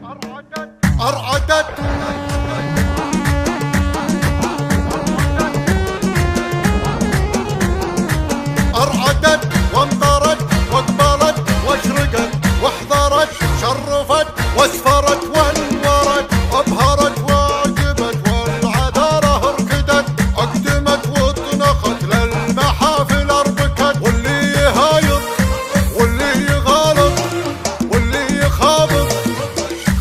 أرعدت أرعدت وانطرت واقبلت واشرقت واحضرت شرفت واسفرت وانورت أبهرت واعجبت والعذارة اركدت أقدمت واطنخت للمحافل اربكت واللي يهايط واللي يغالط واللي يخابط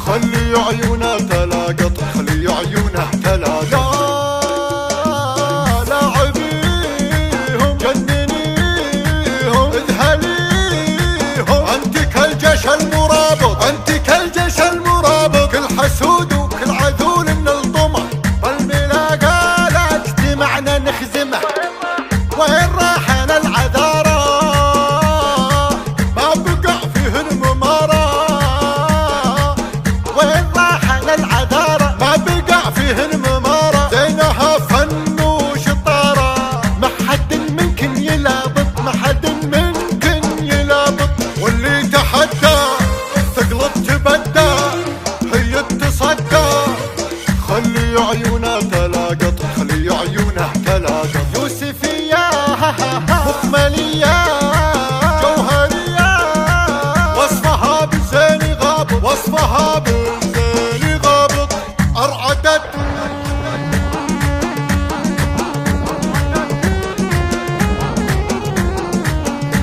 خلي عيونه تلاقط خلي عيونه تلاقط المرابط انت كالجيش المرابط كل حسود وكل عذول من الطمع بالملاقى لا اجتمعنا نخزمه وين راحنا العذارى ما بقع فيه الممارة وين راحنا العذارى ما بقع فيه الممارة زينها فن وشطارة ما حد منكن يلابط ما حد منكن يلابط واللي تحدى تقلب تبدى هي تصدى خلي عيونه تلاقط خلي عيونه تلاقط يوسفية مخملية جوهرية وصفها بالزين غابط وصفها بالزين غابط أرعدت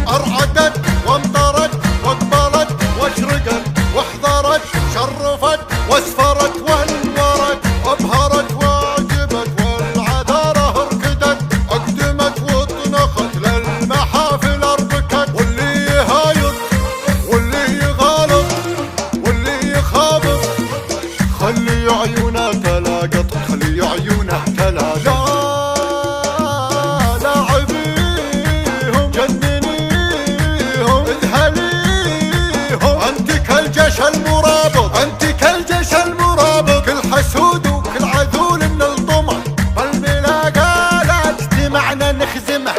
أرعدت وامطرت واقبلت واشرقت واحضرت شرفت واسفرت وانورت أبهرت واعجبت والعذارة اركدت أقدمت واطنخت للمحافل اربكت واللي يهايط واللي يغالط واللي يخابط خلي عيونه تلاقط خلي عيونه تلاقط كالجيش المرابط انت كالجيش المرابط كل حسود وكل عذول من الطمع بالملاقى لا اجتمعنا نخزمه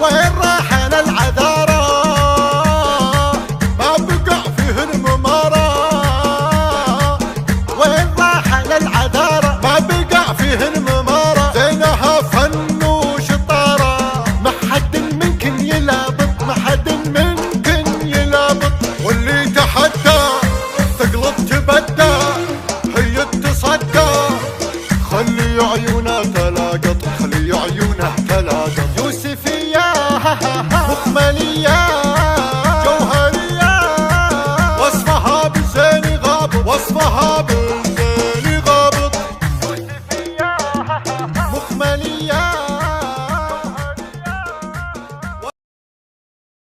وين راحنا العذارى ما بقع فيه الممارة وين راحنا العذارى ما بقع فيه الممارة زينها فن وشطارة ما حد منكن يلابط ما حد منكن يلابط واللي تحدى تقلب تبدى هي تصدى خلي عيونه تلاقط خلي عيونه تلاقط يوسفية مخملية جوهرية وصفها بالزين غابط وصفها